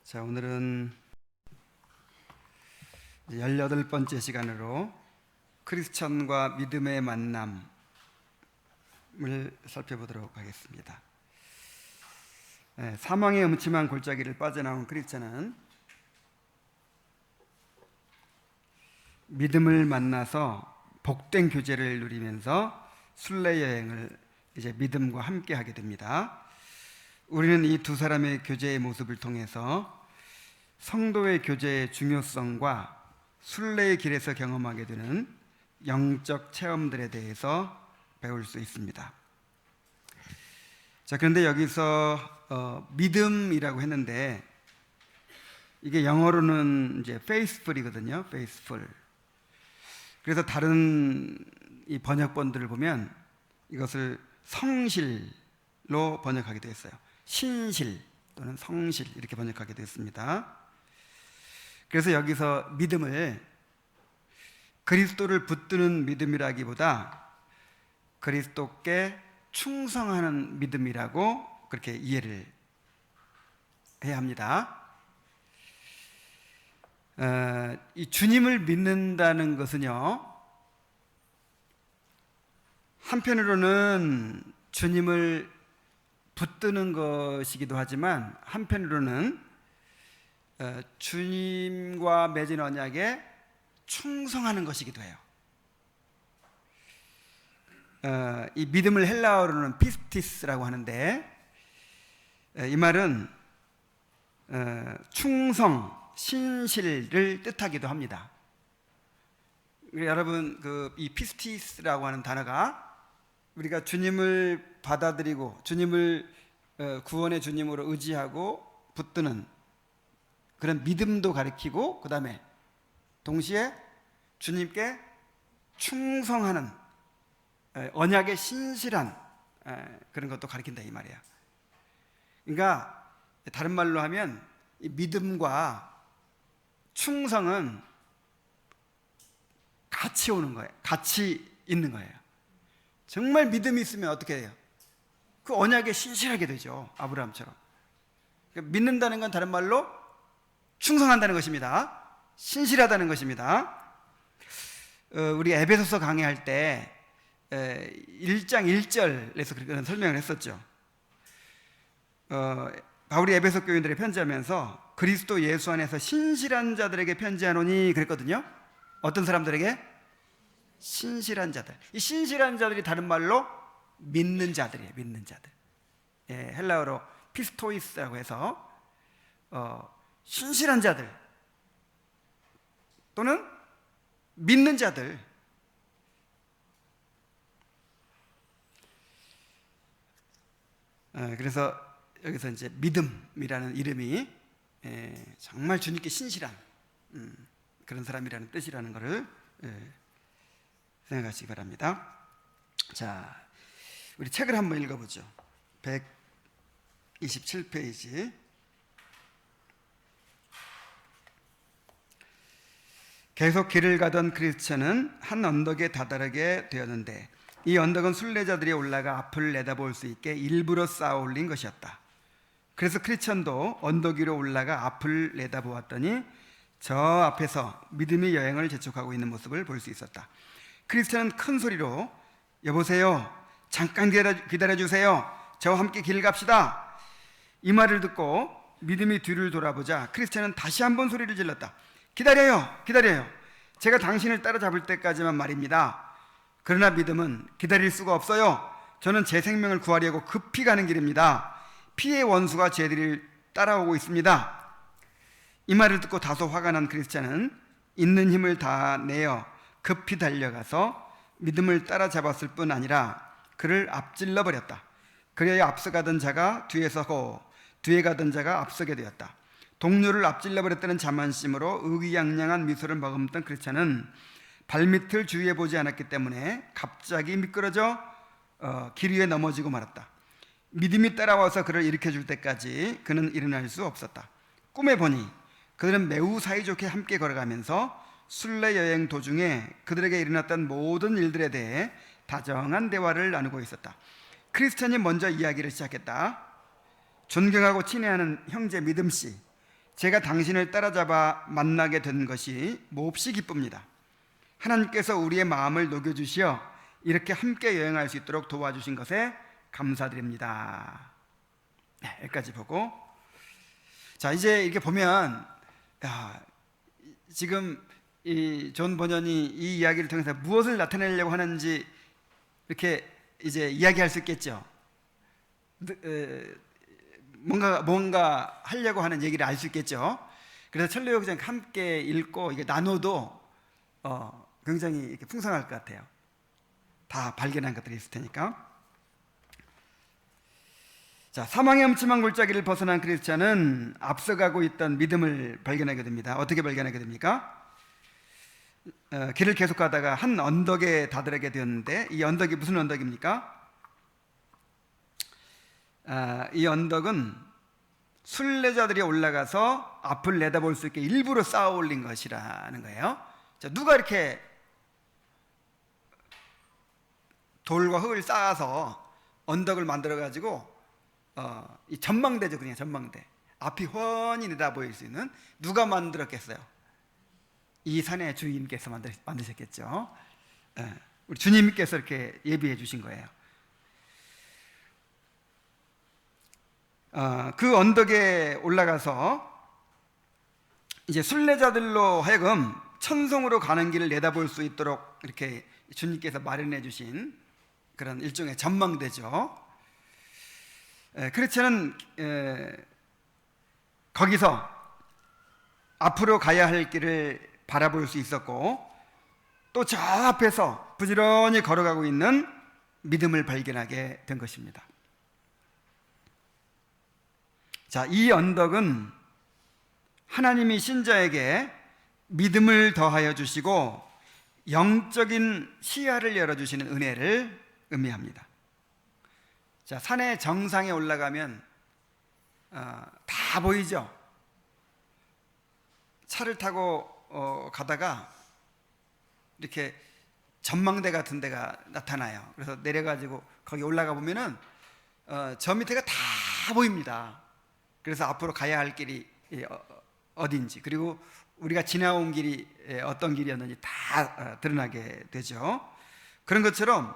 자, 오늘은 18번째 시간으로 크리스천과 믿음의 만남을 살펴보도록 하겠습니다. 사망의 음침한 골짜기를 빠져나온 크리스천은 믿음을 만나서 복된 교제를 누리면서 순례 여행을 이제 믿음과 함께 하게 됩니다. 우리는 이 두 사람의 교제의 모습을 통해서 성도의 교제의 중요성과 순례의 길에서 경험하게 되는 영적 체험들에 대해서 배울 수 있습니다. 자, 그런데 여기서 믿음이라고 했는데 이게 영어로는 이제 faithful이거든요. faithful. 그래서 다른 이 번역본들을 보면 이것을 성실로 번역하기도 했어요. 신실 또는 성실 이렇게 번역하기도 했습니다. 그래서 여기서 믿음을 그리스도를 붙드는 믿음이라기보다 그리스도께 충성하는 믿음이라고 그렇게 이해를 해야 합니다. 이 주님을 믿는다는 것은요, 한편으로는 주님을 붙드는 것이기도 하지만 한편으로는 주님과 맺은 언약에 충성하는 것이기도 해요. 이 믿음을 헬라어로는 피스티스라고 하는데 이 말은 충성, 신실을 뜻하기도 합니다. 여러분, 이 피스티스라고 하는 단어가 우리가 주님을 받아들이고 주님을 구원의 주님으로 의지하고 붙드는 그런 믿음도 가리키고, 그 다음에 동시에 주님께 충성하는 언약에 신실한 그런 것도 가리킨다 이 말이야. 그러니까 다른 말로 하면 이 믿음과 충성은 같이 오는 거예요. 같이 있는 거예요. 정말 믿음이 있으면 어떻게 해요? 그 언약에 신실하게 되죠. 아브라함처럼. 그러니까 믿는다는 건 다른 말로 충성한다는 것입니다. 신실하다는 것입니다. 우리 에베소서 강의할 때 1장 1절에서 그런 설명을 했었죠. 바울이 에베소 교인들에 편지하면서 그리스도 예수 안에서 신실한 자들에게 편지하노니 그랬거든요. 어떤 사람들에게? 신실한 자들. 이 신실한 자들이 다른 말로 믿는 자들이에요. 믿는 자들. 헬라어로 피스토이스라고 해서 신실한 자들 또는 믿는 자들. 그래서 여기서 이제 믿음이라는 이름이 정말 주님께 신실한 그런 사람이라는 뜻이라는 것을 생각하시기 바랍니다. 자, 우리 책을 한번 읽어보죠. 127페이지. 계속 길을 가던 크리스천은 한 언덕에 다다르게 되었는데 이 언덕은 순례자들이 올라가 앞을 내다볼 수 있게 일부러 쌓아 올린 것이었다. 그래서 크리스천도 언덕 위로 올라가 앞을 내다보았더니 저 앞에서 믿음의 여행을 재촉하고 있는 모습을 볼 수 있었다. 크리스천은 큰 소리로 여보세요, 잠깐 기다려주세요, 저와 함께 길 갑시다. 이 말을 듣고 믿음이 뒤를 돌아보자 크리스천은 다시 한번 소리를 질렀다. 기다려요, 제가 당신을 따라잡을 때까지만 말입니다. 그러나 믿음은 기다릴 수가 없어요. 저는 제 생명을 구하려고 급히 가는 길입니다. 피의 원수가 제 뒤를 따라오고 있습니다. 이 말을 듣고 다소 화가 난 크리스찬은 있는 힘을 다 내어 급히 달려가서 믿음을 따라잡았을 뿐 아니라 그를 앞질러 버렸다. 그래야 앞서가던 자가 뒤에 서고 뒤에 가던 자가 앞서게 되었다. 동료를 앞질러 버렸다는 자만심으로 의기양양한 미소를 머금던 크리스찬은 발밑을 주위에 보지 않았기 때문에 갑자기 미끄러져 길 위에 넘어지고 말았다. 믿음이 따라와서 그를 일으켜줄 때까지 그는 일어날 수 없었다. 꿈에 보니 그들은 매우 사이좋게 함께 걸어가면서 순례 여행 도중에 그들에게 일어났던 모든 일들에 대해 다정한 대화를 나누고 있었다. 크리스찬이 먼저 이야기를 시작했다. 존경하고 친애하는 형제 믿음씨, 제가 당신을 따라잡아 만나게 된 것이 몹시 기쁩니다. 하나님께서 우리의 마음을 녹여주시어 이렇게 함께 여행할 수 있도록 도와주신 것에 감사드립니다. 네, 여기까지 보고, 자, 이제 이렇게 보면, 지금 이 존 번연이 이 이야기를 통해서 무엇을 나타내려고 하는지 이렇게 이제 이야기할 수 있겠죠. 뭔가 하려고 하는 얘기를 알 수 있겠죠. 그래서 천리역정 함께 읽고 이게 나눠도 굉장히 이렇게 풍성할 것 같아요. 다 발견한 것들이 있을 테니까. 자, 사망의 음침한 골짜기를 벗어난 크리스찬은 앞서가고 있던 믿음을 발견하게 됩니다. 어떻게 발견하게 됩니까? 길을 계속 가다가 한 언덕에 다다르게 되었는데, 이 언덕이 무슨 언덕입니까? 이 언덕은 순례자들이 올라가서 앞을 내다볼 수 있게 일부러 쌓아 올린 것이라는 거예요. 자, 누가 이렇게 돌과 흙을 쌓아서 언덕을 만들어 가지고 이 전망대죠. 그냥 전망대, 앞이 훤히 내다 보일 수 있는, 누가 만들었겠어요? 이 산의 주인께서 만드셨겠죠. 우리 주님께서 이렇게 예비해 주신 거예요. 그 언덕에 올라가서 이제 순례자들로 하여금 천성으로 가는 길을 내다볼 수 있도록 이렇게 주님께서 마련해 주신 그런 일종의 전망대죠. 크리스찬은 거기서 앞으로 가야 할 길을 바라볼 수 있었고, 또 저 앞에서 부지런히 걸어가고 있는 믿음을 발견하게 된 것입니다. 자, 이 언덕은 하나님이 신자에게 믿음을 더하여 주시고 영적인 시야를 열어주시는 은혜를 의미합니다. 자, 산의 정상에 올라가면 다 보이죠? 차를 타고 가다가 이렇게 전망대 같은 데가 나타나요. 그래서 내려가지고 거기 올라가 보면은 저 밑에가 다 보입니다. 그래서 앞으로 가야 할 길이 어딘지, 그리고 우리가 지나온 길이 어떤 길이었는지 다 드러나게 되죠. 그런 것처럼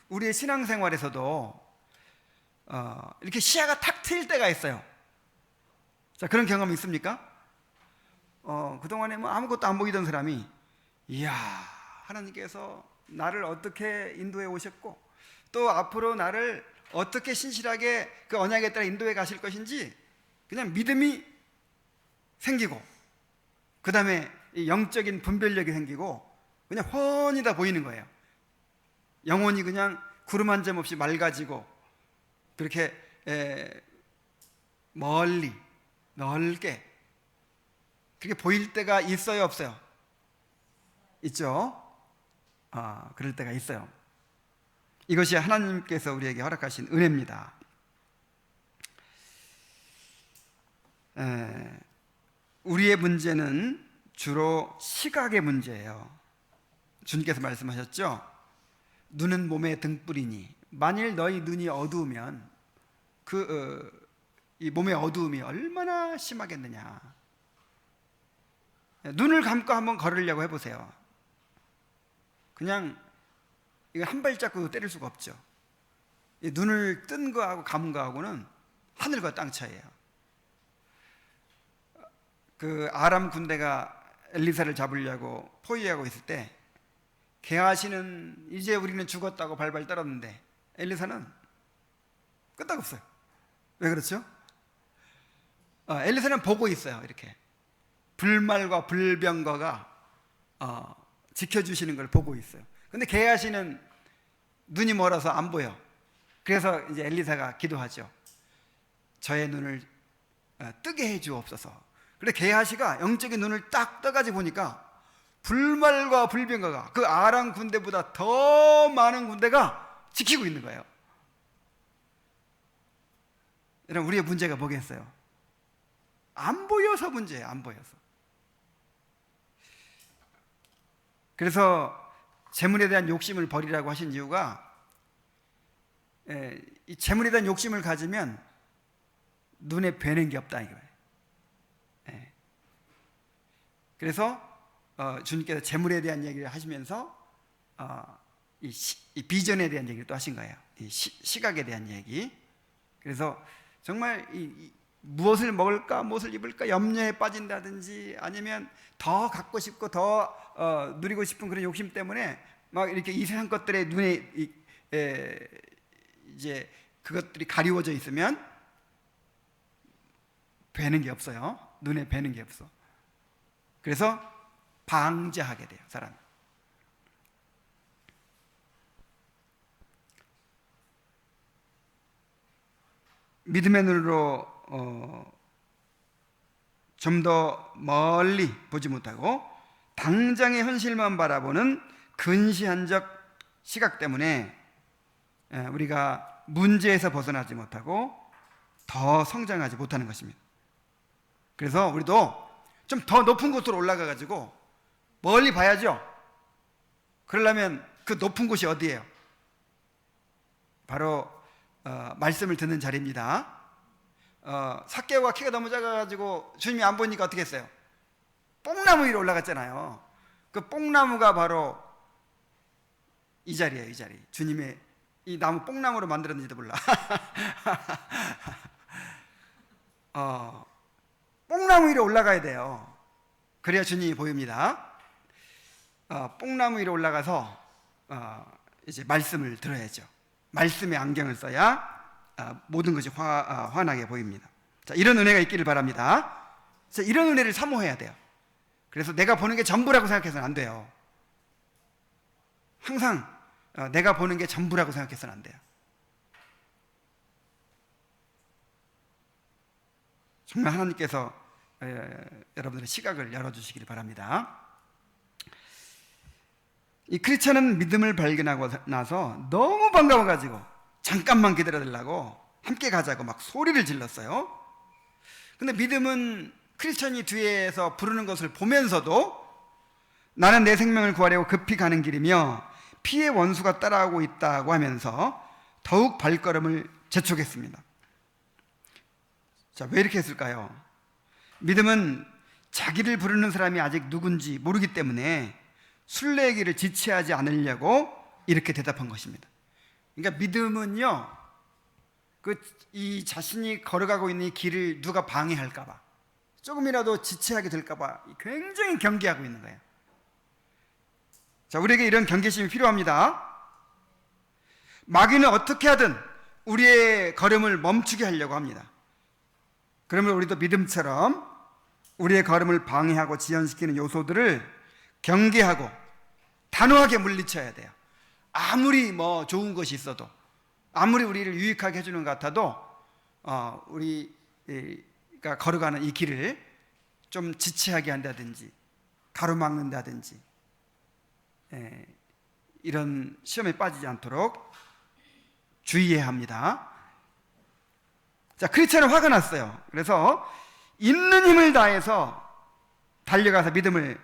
우리의 신앙생활에서도 이렇게 시야가 탁 트일 때가 있어요. 자, 그런 경험이 있습니까? 그동안에 뭐 아무것도 안 보이던 사람이, 이야, 하나님께서 나를 어떻게 인도해 오셨고, 또 앞으로 나를 어떻게 신실하게 그 언약에 따라 인도해 가실 것인지 그냥 믿음이 생기고, 그 다음에 영적인 분별력이 생기고 그냥 훤히 다 보이는 거예요. 영혼이 그냥 구름 한 점 없이 맑아지고, 그렇게 멀리 넓게 그렇게 보일 때가 있어요, 없어요? 있죠. 그럴 때가 있어요. 이것이 하나님께서 우리에게 허락하신 은혜입니다. 우리의 문제는 주로 시각의 문제예요. 주님께서 말씀하셨죠. 눈은 몸의 등불이니 만일 너희 눈이 어두우면 이 몸의 어두움이 얼마나 심하겠느냐. 눈을 감고 한번 걸으려고 해보세요. 그냥 이거 한 발자국 때릴 수가 없죠. 눈을 뜬 거하고 감은 거하고는 하늘과 땅 차이예요. 그 아람 군대가 엘리사를 잡으려고 포위하고 있을 때 게하시는 이제 우리는 죽었다고 발발 떨었는데 엘리사는 끄떡없어요. 왜 그렇죠? 엘리사는 보고 있어요. 이렇게 불말과 불병거가 지켜주시는 걸 보고 있어요. 근데 게하시는 눈이 멀어서 안 보여. 그래서 이제 엘리사가 기도하죠. 저의 눈을 뜨게 해 주옵소서. 그래, 게하시가 영적인 눈을 딱 떠가지고 보니까 불말과 불병거가 그 아람 군대보다 더 많은 군대가 지키고 있는 거예요. 여러분, 우리의 문제가 뭐겠어요? 안 보여서 문제예요. 안 보여서. 그래서 재물에 대한 욕심을 버리라고 하신 이유가, 이 재물에 대한 욕심을 가지면 눈에 뵈는 게 없다 이거예요. 그래서 주님께서 재물에 대한 얘기를 하시면서 이 비전에 대한 얘기를 또 하신 거예요. 이 시각에 대한 얘기. 그래서 정말 무엇을 먹을까, 무엇을 입을까 염려에 빠진다든지, 아니면 더 갖고 싶고 더 누리고 싶은 그런 욕심 때문에 막 이렇게 이 세상 것들에 눈에 이제 그것들이 가리워져 있으면 뵈는 게 없어요. 눈에 뵈는 게 없어. 그래서 방자하게 돼요, 사람. 믿음의 눈으로 좀 더 멀리 보지 못하고 당장의 현실만 바라보는 근시안적 시각 때문에 우리가 문제에서 벗어나지 못하고 더 성장하지 못하는 것입니다. 그래서 우리도 좀 더 높은 곳으로 올라가 가지고 멀리 봐야죠. 그러려면 그 높은 곳이 어디예요? 바로 말씀을 듣는 자리입니다. 삭개오가 키가 너무 작아가지고 주님이 안 보니까 어떻게 했어요? 뽕나무 위로 올라갔잖아요. 그 뽕나무가 바로 이 자리예요. 이 자리. 주님의 이 나무 뽕나무로 만들었는지도 몰라. 뽕나무 위로 올라가야 돼요. 그래야 주님이 보입니다. 뽕나무 위로 올라가서 이제 말씀을 들어야죠. 말씀의 안경을 써야 모든 것이 환하게 보입니다. 자, 이런 은혜가 있기를 바랍니다. 자, 이런 은혜를 사모해야 돼요. 그래서 내가 보는 게 전부라고 생각해서는 안 돼요. 항상 내가 보는 게 전부라고 생각해서는 안 돼요. 정말 하나님께서 여러분들의 시각을 열어주시기를 바랍니다. 이 크리스찬은 믿음을 발견하고 나서 너무 반가워가지고 잠깐만 기다려달라고 함께 가자고 막 소리를 질렀어요. 근데 믿음은 크리스찬이 뒤에서 부르는 것을 보면서도 나는 내 생명을 구하려고 급히 가는 길이며 피의 원수가 따라오고 있다고 하면서 더욱 발걸음을 재촉했습니다. 자, 왜 이렇게 했을까요? 믿음은 자기를 부르는 사람이 아직 누군지 모르기 때문에 순례의 길을 지체하지 않으려고 이렇게 대답한 것입니다. 그러니까 믿음은요, 이 자신이 걸어가고 있는 이 길을 누가 방해할까봐, 조금이라도 지체하게 될까봐 굉장히 경계하고 있는 거예요. 자, 우리에게 이런 경계심이 필요합니다. 마귀는 어떻게 하든 우리의 걸음을 멈추게 하려고 합니다. 그러면 우리도 믿음처럼 우리의 걸음을 방해하고 지연시키는 요소들을 경계하고 단호하게 물리쳐야 돼요. 아무리 좋은 것이 있어도, 아무리 우리를 유익하게 해주는 것 같아도 우리가 걸어가는 이 길을 좀 지체하게 한다든지 가로막는다든지 이런 시험에 빠지지 않도록 주의해야 합니다. 자, 크리스찬은 화가 났어요. 그래서 있는 힘을 다해서 달려가서 믿음을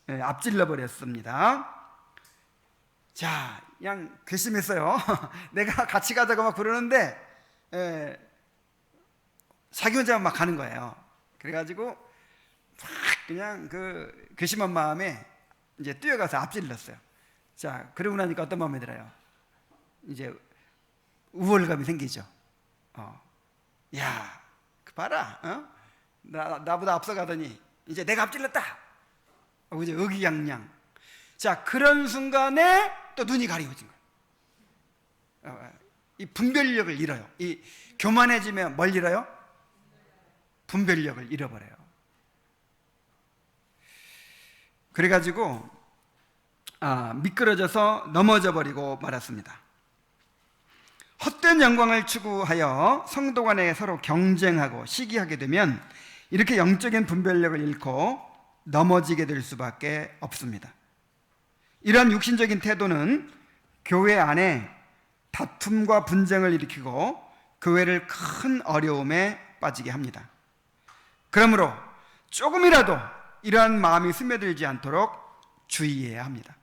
앞질러 버렸습니다. 자, 그냥 괘씸했어요. 내가 같이 가자고 막 그러는데 자기 혼자 막 가는 거예요. 그래가지고 막 그냥 그 괘씸한 마음에 이제 뛰어가서 앞질렀어요. 자, 그러고 나니까 어떤 마음이 들어요? 이제 우월감이 생기죠. 야, 그 봐라, 나보다 앞서가더니 이제 내가 앞질렀다 하고 이제 의기양양. 자, 그런 순간에 또 눈이 가리워진 거예요. 이 분별력을 잃어요. 이 교만해지면 뭘 잃어요? 분별력을 잃어버려요. 그래가지고 미끄러져서 넘어져 버리고 말았습니다. 헛된 영광을 추구하여 성도 간에 서로 경쟁하고 시기하게 되면 이렇게 영적인 분별력을 잃고 넘어지게 될 수밖에 없습니다. 이러한 육신적인 태도는 교회 안에 다툼과 분쟁을 일으키고 교회를 큰 어려움에 빠지게 합니다. 그러므로 조금이라도 이러한 마음이 스며들지 않도록 주의해야 합니다.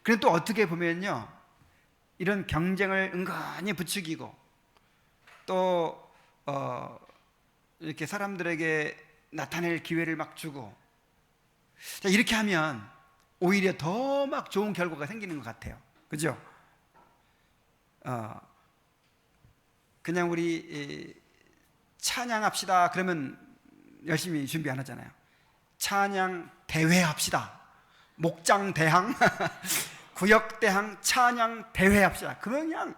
그런데 또 어떻게 보면요, 이런 경쟁을 은근히 부추기고 또 이렇게 사람들에게 나타낼 기회를 막 주고 자, 이렇게 하면 오히려 더 막 좋은 결과가 생기는 것 같아요. 그죠? 그냥 우리 찬양합시다 그러면 열심히 준비 안 하잖아요. 찬양 대회 합시다. 목장 대항, 구역 대항 찬양 대회 합시다. 그냥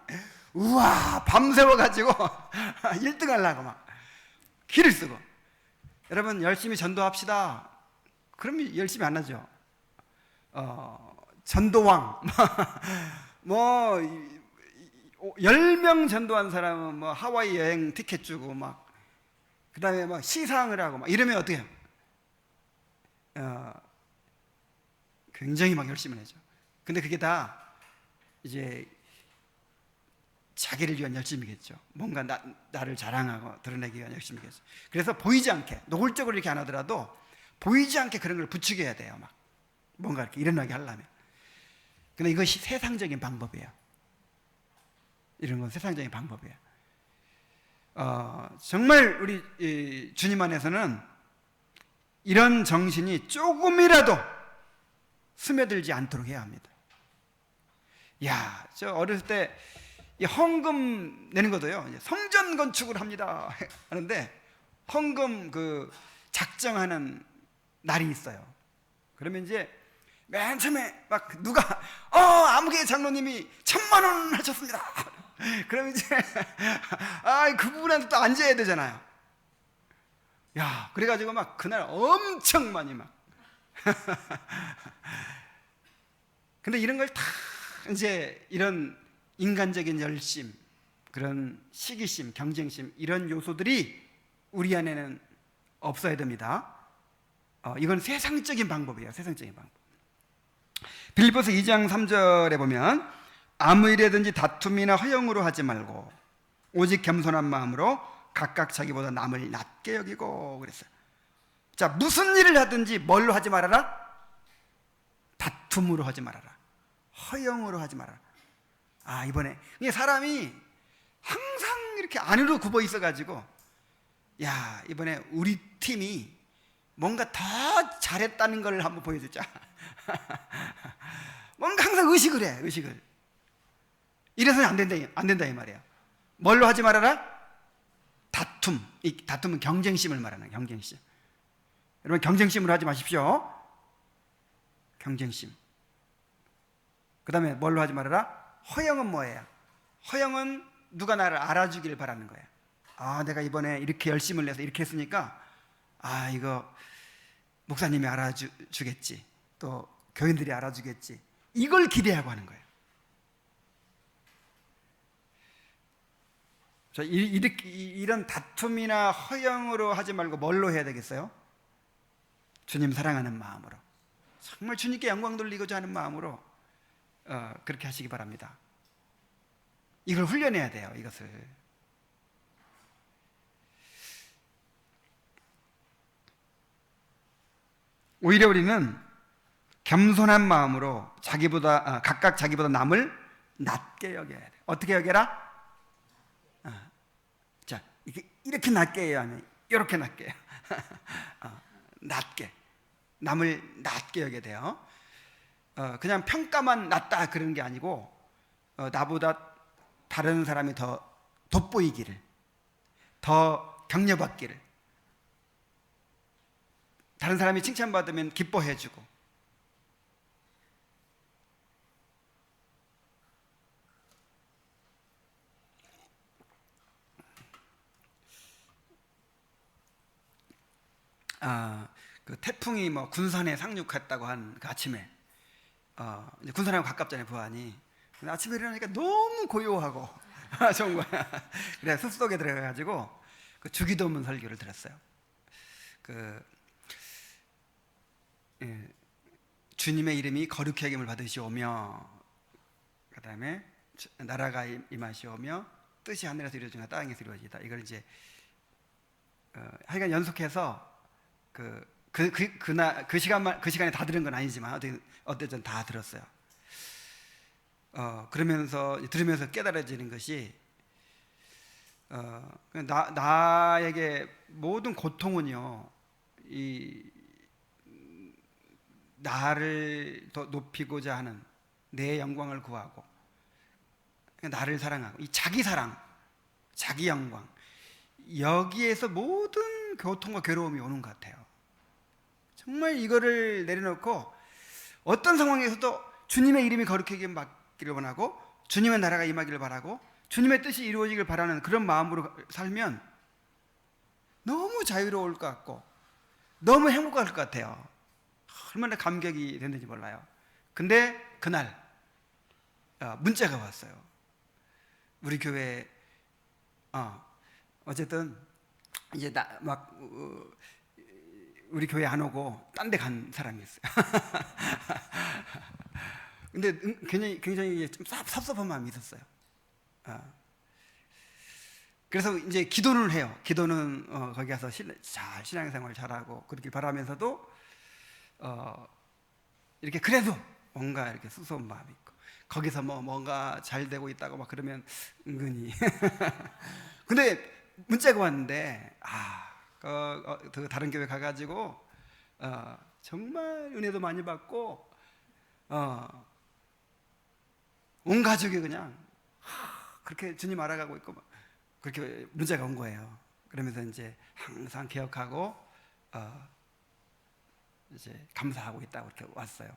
우와 밤새워 가지고 1등 하려고 막 기를 쓰고. 여러분 열심히 전도합시다. 그러면 열심히 안 하죠. 전도왕 뭐 10명 전도한 사람은 뭐 하와이 여행 티켓 주고 막 그다음에 뭐 시상을 하고 막 이러면 어떻게 해요? 굉장히 막 열심히 하죠. 근데 그게 다 이제 자기를 위한 열심이겠죠. 뭔가 나를 자랑하고 드러내기 위한 열심이겠죠. 그래서 보이지 않게 노골적으로 이렇게 안 하더라도 보이지 않게 그런 걸 부추겨야 돼요. 막 뭔가 이렇게 일어나게 하려면. 근데 이것이 세상적인 방법이에요. 이런 건 세상적인 방법이에요. 정말 우리 주님 안에서는 이런 정신이 조금이라도 스며들지 않도록 해야 합니다. 야, 저 어렸을 때 이 헌금 내는 것도요. 성전 건축을 합니다 하는데 헌금 그 작정하는 날이 있어요. 그러면 이제 맨 처음에 막 누가 아무개 장로님이 1,000,000원 하셨습니다. 그러면 이제 그분한테 또 앉아야 되잖아요. 야, 그래가지고 막 그날 엄청 많이 막. 근데 이런 걸 다 이제 이런 인간적인 열심, 그런 시기심, 경쟁심 이런 요소들이 우리 안에는 없어야 됩니다. 이건 세상적인 방법이에요. 세상적인 방법. 빌립보서 2장 3절에 보면 아무 일에든지 다툼이나 허영으로 하지 말고 오직 겸손한 마음으로 각각 자기보다 남을 낮게 여기고 그랬어요. 자, 무슨 일을 하든지 뭘로 하지 말아라? 다툼으로 하지 말아라. 허영으로 하지 말아라. 이번에 사람이 항상 이렇게 안으로 굽어 있어가지고 야, 이번에 우리 팀이 뭔가 더 잘했다는 걸 한번 보여주자. 뭔가 항상 의식을 해, 의식을. 이래서는 안 된다 이 말이에요. 뭘로 하지 말아라? 다툼. 이 다툼은 경쟁심을 말하는 경쟁심. 여러분 경쟁심으로 하지 마십시오. 경쟁심. 그 다음에 뭘로 하지 말아라? 허영은 뭐예요? 허영은 누가 나를 알아주길 바라는 거예요. 내가 이번에 이렇게 열심을 내서 이렇게 했으니까 이거 목사님이 알아주겠지, 또 교인들이 알아주겠지, 이걸 기대하고 하는 거예요. 이런 다툼이나 허영으로 하지 말고 뭘로 해야 되겠어요? 주님 사랑하는 마음으로, 정말 주님께 영광 돌리고자 하는 마음으로 그렇게 하시기 바랍니다. 이걸 훈련해야 돼요. 이것을. 오히려 우리는 겸손한 마음으로 각각 자기보다 남을 낮게 여겨야 돼. 어떻게 여겨라? 자, 이렇게 낮게 해야 하면 이렇게 낮게 해요. 낮게, 남을 낮게 여겨야 돼요. 그냥 평가만 낮다 그러는 게 아니고 나보다 다른 사람이 더 돋보이기를, 더 격려받기를, 다른 사람이 칭찬받으면 기뻐해주고, 그 태풍이 뭐 군산에 상륙했다고 한 그 아침에 이제 군산하고 가깝잖아요, 부안이. 근데 아침에 일어나니까 너무 고요하고 좋은 거야. 그래 숲속에 들어가가지고 그 주기도문 설교를 들었어요. 주님의 이름이 거룩히 여김을 받으시오며, 그 다음에 나라가 임하시오며 뜻이 하늘에서 이루어지나 땅에서 이루어지다. 이걸 이제 하여간 연속해서 그 시간에 다 들은 건 아니지만 어쨌든 다 들었어요. 들으면서 깨달아지는 것이 나에게 모든 고통은요, 이 나를 더 높이고자 하는, 내 영광을 구하고 나를 사랑하고, 이 자기 사랑, 자기 영광, 여기에서 모든 고통과 괴로움이 오는 것 같아요. 정말 이거를 내려놓고 어떤 상황에서도 주님의 이름이 거룩하게 맡기를 원하고, 주님의 나라가 임하기를 바라고, 주님의 뜻이 이루어지길 바라는 그런 마음으로 살면 너무 자유로울 것 같고 너무 행복할 것 같아요. 얼마나 감격이 됐는지 몰라요. 근데 그날 문자가 왔어요. 우리 교회 어쨌든 이제 우리 교회 안 오고 딴 데 간 사람이 있어요. 근데 굉장히 좀 섭섭한 마음이 있었어요. 그래서 이제 기도를 해요. 기도는 거기 가서 신앙생활 잘하고 그러길 바라면서도 이렇게 그래도 뭔가 이렇게 수소한 마음이 있고, 거기서 뭔가 잘 되고 있다고 막 그러면 은근히 근데 문자가 왔는데 그 다른 교회 가가지고 정말 은혜도 많이 받고 온 가족이 그냥 그렇게 주님 알아가고 있고 막 그렇게 문자가 온 거예요. 그러면서 이제 항상 기억하고 이제 감사하고 있다고 이렇게 왔어요.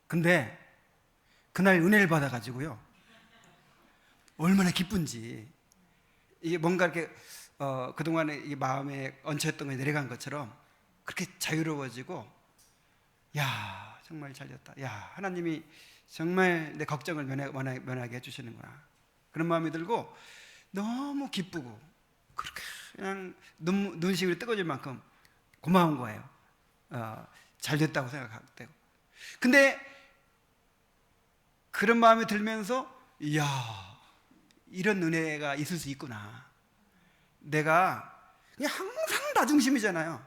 근데 그날 은혜를 받아가지고요, 얼마나 기쁜지, 이게 뭔가 이렇게 그동안에 이 마음에 얹혀있던 게 내려간 것처럼 그렇게 자유로워지고, 야 정말 잘 됐다, 야 하나님이 정말 내 걱정을 면하게 해주시는구나, 그런 마음이 들고 너무 기쁘고 그렇게 그냥 눈시울이 뜨거워질 만큼 고마운 거예요. 잘 됐다고 생각되고. 근데 그런 마음이 들면서, 이야 이런 은혜가 있을 수 있구나. 내가 그냥 항상 나중심이잖아요.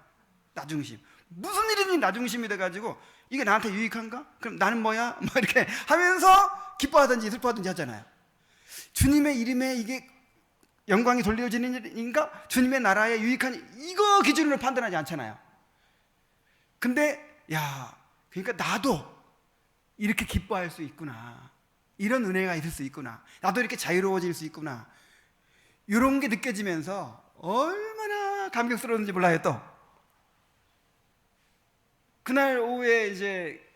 나중심, 무슨 일이든 나중심이 돼가지고 이게 나한테 유익한가? 그럼 나는 뭐야? 뭐 이렇게 하면서 기뻐하든지 슬퍼하든지 하잖아요. 주님의 이름에 이게 영광이 돌려지는 일인가? 주님의 나라에 유익한, 이거 기준으로 판단하지 않잖아요. 근데 그러니까 나도 이렇게 기뻐할 수 있구나, 이런 은혜가 있을 수 있구나, 나도 이렇게 자유로워질 수 있구나, 이런 게 느껴지면서 얼마나 감격스러운지 몰라요. 또 그날 오후에 이제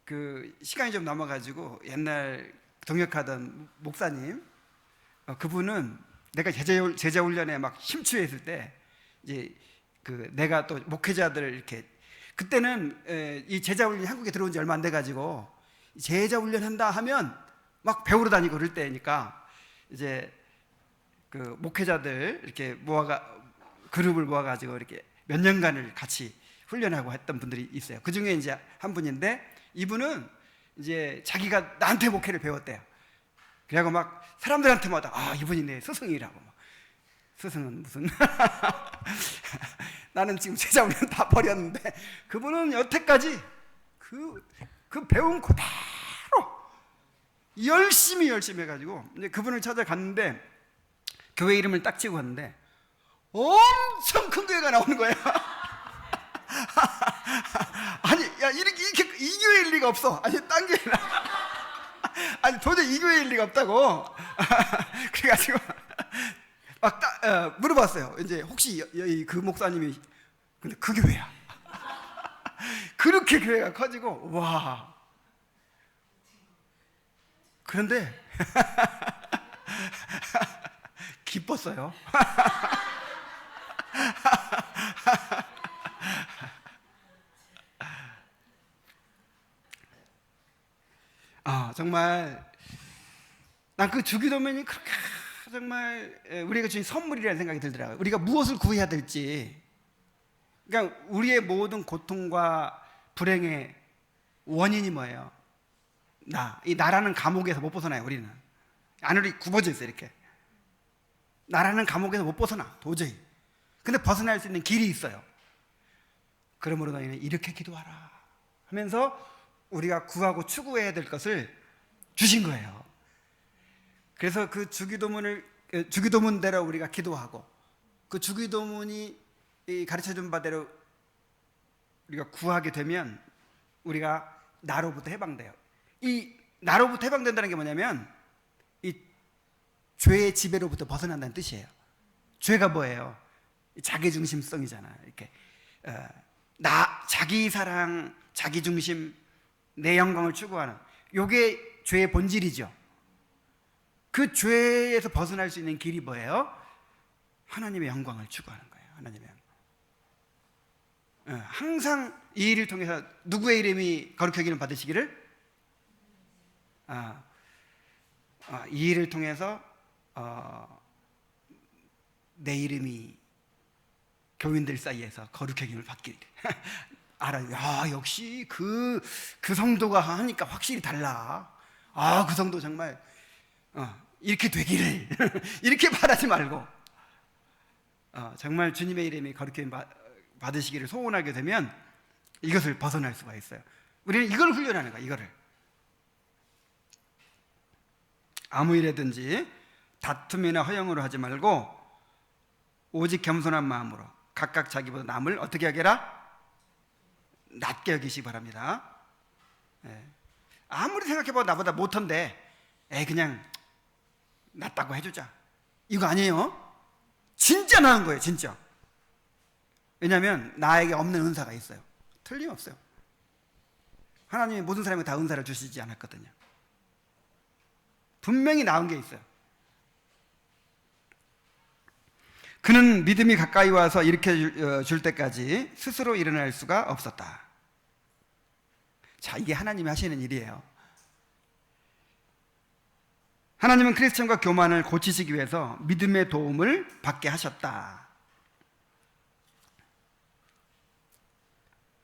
그 시간이 좀 남아가지고 옛날 동역하던 목사님, 그분은 내가 제자 훈련에 막 심취해 있을 때 이제 내가 또 목회자들 이렇게, 그때는 이 제자 훈련이 한국에 들어온 지 얼마 안 돼가지고 제자 훈련 한다 하면 막 배우러 다니고 그럴 때니까, 이제 그 목회자들 이렇게 그룹을 모아가지고 이렇게 몇 년간을 같이 훈련하고 했던 분들이 있어요. 그 중에 이제 한 분인데, 이분은 이제 자기가 나한테 목회를 배웠대요. 그래갖고 막 사람들한테마다 이분이 내 스승이라고. 스승은 무슨 나는 지금 제자 훈련 다 버렸는데, 그분은 여태까지 그 배운 그대로 열심히 해가지고 이제 그분을 찾아갔는데, 교회 이름을 딱 치고 갔는데 엄청 큰 교회가 나오는 거야. 아니 이렇게 이 교회일 리가 없어. 아니 딴 교회나 아니 도저히 이 교회일 리가 없다고. 그래가지고 막 물어봤어요. 이제 혹시 그 목사님이, 근데 그 교회야. 그렇게 교회가 커지고, 와. 그런데 기뻤어요. 정말 난 그 주기도면이 그렇게 정말 우리가 주신 선물이라는 생각이 들더라고요. 우리가 무엇을 구해야 될지. 그러니까 우리의 모든 고통과 불행의 원인이 뭐예요? 이 나라는 감옥에서 못 벗어나요. 우리는 안으로 굽어져 있어요. 이렇게 나라는 감옥에서 못 벗어나 도저히. 근데 벗어날 수 있는 길이 있어요. 그러므로 너희는 이렇게 기도하라 하면서 우리가 구하고 추구해야 될 것을 주신 거예요. 그래서 그 주기도문대로 우리가 기도하고, 그 주기도문이 가르쳐준 바대로 우리가 구하게 되면 우리가 나로부터 해방돼요. 이 나로부터 해방된다는 게 뭐냐면 이 죄의 지배로부터 벗어난다는 뜻이에요. 죄가 뭐예요? 자기중심성이잖아. 이렇게 자기 사랑, 자기중심, 내 영광을 추구하는, 요게 죄의 본질이죠. 그 죄에서 벗어날 수 있는 길이 뭐예요? 하나님의 영광을 추구하는 거예요. 하나님의 영광. 항상 이 일을 통해서 누구의 이름이 거룩하기를 받으시기를? 이 일을 통해서 내 이름이 교인들 사이에서 거룩하기를 받기를. 알아요. 야, 역시 그 성도가 하니까 확실히 달라. 그 성도 정말 이렇게 되기를 이렇게 바라지 말고 정말 주님의 이름이 거룩히 받으시기를 소원하게 되면 이것을 벗어날 수가 있어요. 우리는 이걸 훈련하는 거야. 이거를 아무 일에든지 다툼이나 허영으로 하지 말고 오직 겸손한 마음으로 각각 자기보다 남을 어떻게 하게라? 낮게 여기시기 바랍니다. 아무리 생각해봐도 나보다 못한데 그냥 낫다고 해주자, 이거 아니에요. 진짜 나은 거예요. 진짜. 왜냐하면 나에게 없는 은사가 있어요. 틀림없어요. 하나님이 모든 사람에게 다 은사를 주시지 않았거든요. 분명히 나은 게 있어요. 그는 믿음이 가까이 와서 일으켜 줄 때까지 스스로 일어날 수가 없었다. 자, 이게 하나님이 하시는 일이에요. 하나님은 크리스천과 교만을 고치시기 위해서 믿음의 도움을 받게 하셨다.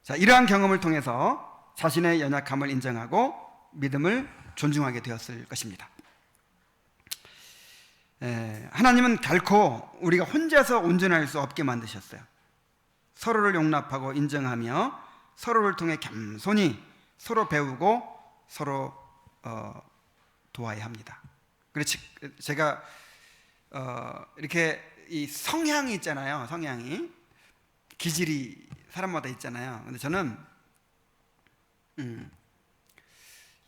자, 이러한 경험을 통해서 자신의 연약함을 인정하고 믿음을 존중하게 되었을 것입니다. 하나님은 결코 우리가 혼자서 온전할 수 없게 만드셨어요. 서로를 용납하고 인정하며 서로를 통해 겸손히 서로 배우고 서로 도와야 합니다. 그래서 제가 이렇게 이 성향이 있잖아요. 성향이 기질이 사람마다 있잖아요. 근데 저는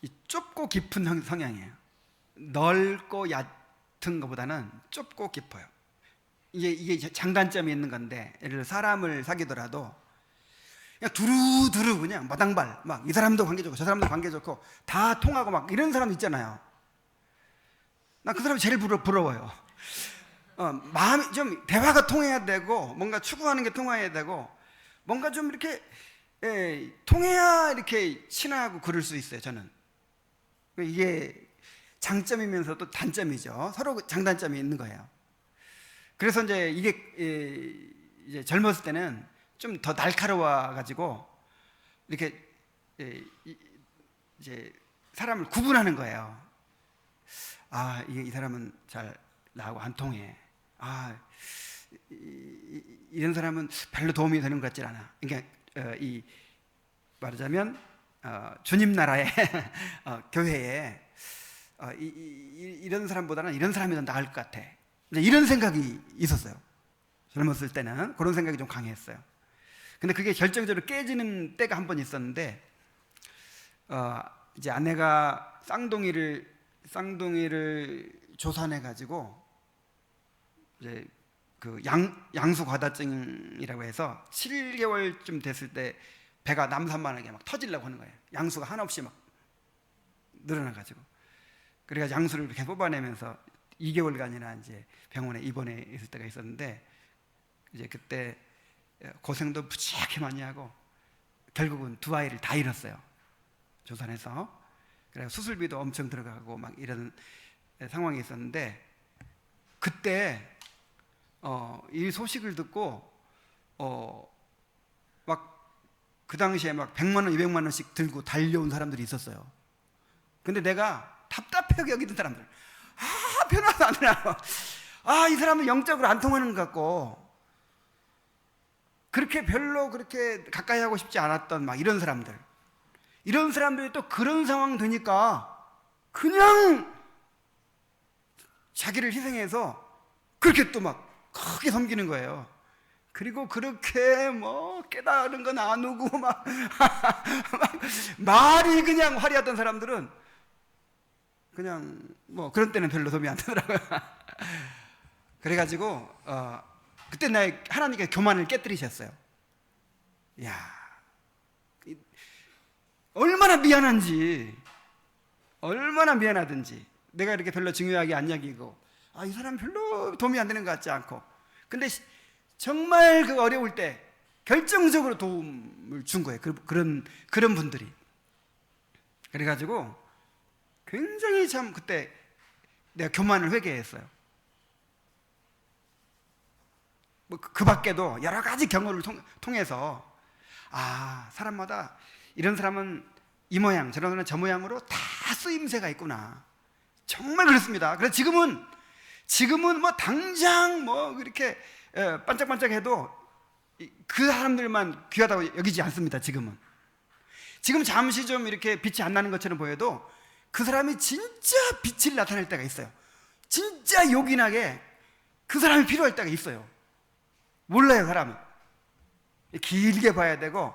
이 좁고 깊은 성향이에요. 넓고 얕은 것보다는 좁고 깊어요. 이게 장단점이 있는 건데, 예를 들어 사람을 사귀더라도 그냥 두루두루 그냥 마당발 막 이 사람도 관계 좋고 저 사람도 관계 좋고 다 통하고 막 이런 사람 있잖아요. 나 그 사람이 제일 부러워요. 마음이 좀 대화가 통해야 되고 뭔가 추구하는 게 통해야 되고 뭔가 좀 이렇게 통해야 이렇게 친하고 그럴 수 있어요. 저는 이게 장점이면서도 단점이죠. 서로 장단점이 있는 거예요. 그래서 이제 이게 이제 젊었을 때는 좀 더 날카로워 가지고 이렇게 이제 사람을 구분하는 거예요. 이 사람은 잘 나하고 안 통해. 이런 사람은 별로 도움이 되는 것 같지 않아. 그러니까 이 말하자면 주님 나라의 교회에 이런 사람보다는 이런 사람이 더 나을 것 같아. 이런 생각이 있었어요. 젊었을 때는 그런 생각이 좀 강했어요. 근데 그게 결정적으로 깨지는 때가 한 번 있었는데, 이제 아내가 쌍둥이를 조산해 가지고 이제 그 양수 과다증이라고 해서 7개월쯤 됐을 때 배가 남산만하게 막 터지려고 하는 거예요. 양수가 한없이 막 늘어나 가지고. 그래서 양수를 이렇게 뽑아내면서 2개월간이나 이제 병원에 입원해 있을 때가 있었는데, 이제 그때 고생도 무지하게 많이 하고 결국은 두 아이를 다 잃었어요. 조산해서. 그래서 수술비도 엄청 들어가고 막 이런 상황이 있었는데, 그때 이 소식을 듣고 막 그 당시에 막 100만 원, 200만 원씩 들고 달려온 사람들이 있었어요. 근데 내가 답답하게 여기던 사람들, 변화도 안 되나, 이 사람은 영적으로 안 통하는 것 같고 그렇게 별로 그렇게 가까이 하고 싶지 않았던 막 이런 사람들이 또 그런 상황 되니까 그냥 자기를 희생해서 그렇게 또 막 크게 섬기는 거예요. 그리고 그렇게 뭐 깨달은 거 나누고 막, 막 말이 그냥 화려했던 사람들은 그냥 뭐 그런 때는 별로 도움이 안 되더라고요. 그래가지고 그때 하나님께서 교만을 깨뜨리셨어요. 야, 얼마나 미안한지, 얼마나 미안하든지 내가 이렇게 별로 중요하게 안 여기고 이 사람 별로 도움이 안 되는 것 같지 않고, 근데 정말 그 어려울 때 결정적으로 도움을 준 거예요. 그런 분들이. 그래가지고 굉장히 참 그때 내가 교만을 회개했어요. 뭐 그 밖에도 여러 가지 경험을 통해서 사람마다 이런 사람은 이 모양, 저런 사람은 저 모양으로 다 쓰임새가 있구나. 정말 그렇습니다. 그래서 지금은 뭐 당장 뭐 그렇게 반짝반짝해도 그 사람들만 귀하다고 여기지 않습니다. 지금 잠시 좀 이렇게 빛이 안 나는 것처럼 보여도 그 사람이 진짜 빛을 나타낼 때가 있어요. 진짜 요긴하게 그 사람이 필요할 때가 있어요. 몰라요, 사람은. 길게 봐야 되고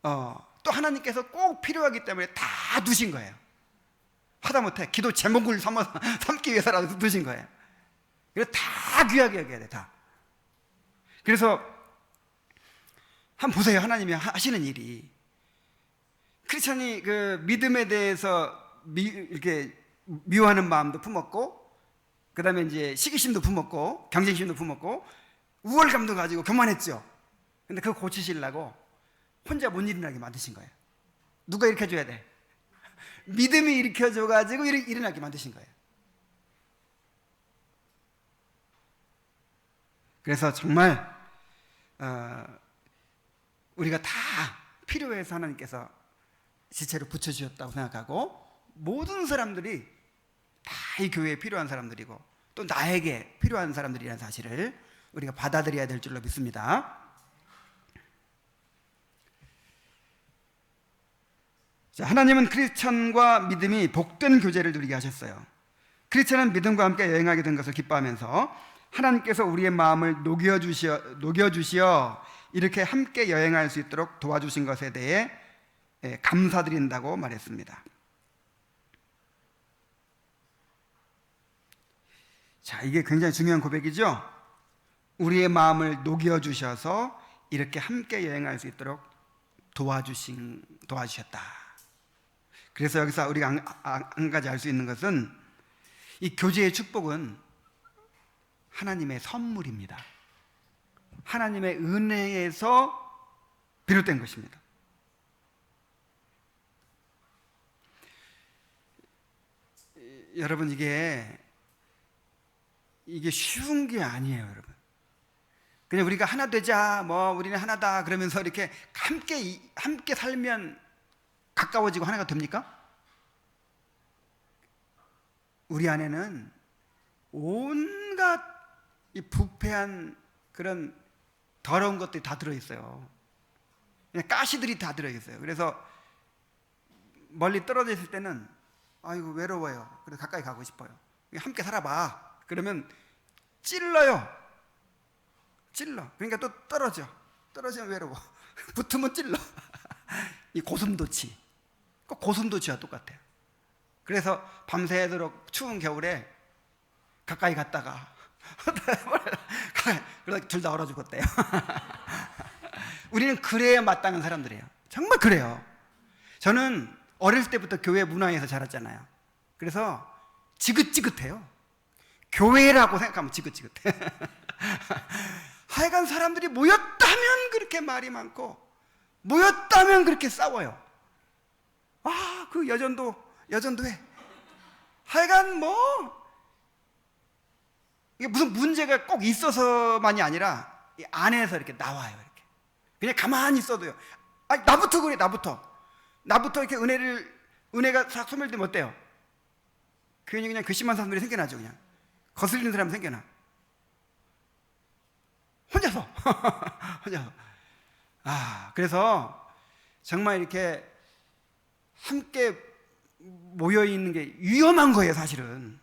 또 하나님께서 꼭 필요하기 때문에 다 두신 거예요. 하다못해 기도 제목을 삼기 위해서라도 두신 거예요. 그래서 다 귀하게 여겨야 돼, 다. 그래서 한번 보세요. 하나님이 하시는 일이. 크리스천이 그 믿음에 대해서 이렇게 미워하는 마음도 품었고, 그 다음에 이제 시기심도 품었고, 경쟁심도 품었고, 우월감도 가지고 교만했죠. 근데 그거 고치시려고 혼자 못 일어나게 만드신 거예요. 누가 일으켜줘야 돼? 믿음이 일으켜줘가지고 일어나게 만드신 거예요. 그래서 정말 우리가 다 필요해서 하나님께서 지체로 붙여주셨다고 생각하고, 모든 사람들이 다 이 교회에 필요한 사람들이고 또 나에게 필요한 사람들이라는 사실을 우리가 받아들여야 될 줄로 믿습니다. 자, 하나님은 크리스천과 믿음이 복된 교제를 누리게 하셨어요. 크리스천은 믿음과 함께 여행하게 된 것을 기뻐하면서 하나님께서 우리의 마음을 녹여주시어 이렇게 함께 여행할 수 있도록 도와주신 것에 대해 감사드린다고 말했습니다. 자, 이게 굉장히 중요한 고백이죠. 우리의 마음을 녹여주셔서 이렇게 함께 여행할 수 있도록 도와주셨다. 그래서 여기서 우리가 한 가지 알 수 있는 것은 이 교제의 축복은 하나님의 선물입니다. 하나님의 은혜에서 비롯된 것입니다. 여러분, 이게 쉬운 게 아니에요, 여러분. 그냥 우리가 하나 되자, 뭐 우리는 하나다 그러면서 이렇게 함께 살면 가까워지고 하나가 됩니까? 우리 안에는 온갖 이 부패한 그런 더러운 것들이 다 들어있어요. 그냥 가시들이 다 들어있어요. 그래서 멀리 떨어져 있을 때는 아이고 외로워요. 그래서 가까이 가고 싶어요. 함께 살아봐. 그러면 찔러요. 그러니까 또 떨어지면 외로워. 붙으면 찔러. 이 고슴도치. 꼭 고슴도치와 똑같아요. 그래서 밤새도록 추운 겨울에 가까이 갔다가 그러다 둘 다 얼어 죽었대요. 우리는 그래야 마땅한 사람들이에요. 정말 그래요. 저는 어릴 때부터 교회 문화에서 자랐잖아요. 그래서 지긋지긋해요. 교회라고 생각하면 지긋지긋해. 하여간 사람들이 모였다면 그렇게 말이 많고, 모였다면 그렇게 싸워요. 그 여전도 해. 하여간 뭐 이게 무슨 문제가 꼭 있어서만이 아니라 이 안에서 이렇게 나와요. 이렇게 그냥 가만히 있어도요. 나부터 그래. 나부터 이렇게 은혜가 싹 소멸되면 어때요? 괜히 그냥 괘씸한 사람들이 생겨나죠. 그냥 거슬리는 사람이 생겨나. 혼자서. 그래서 정말 이렇게 함께 모여 있는 게 위험한 거예요, 사실은.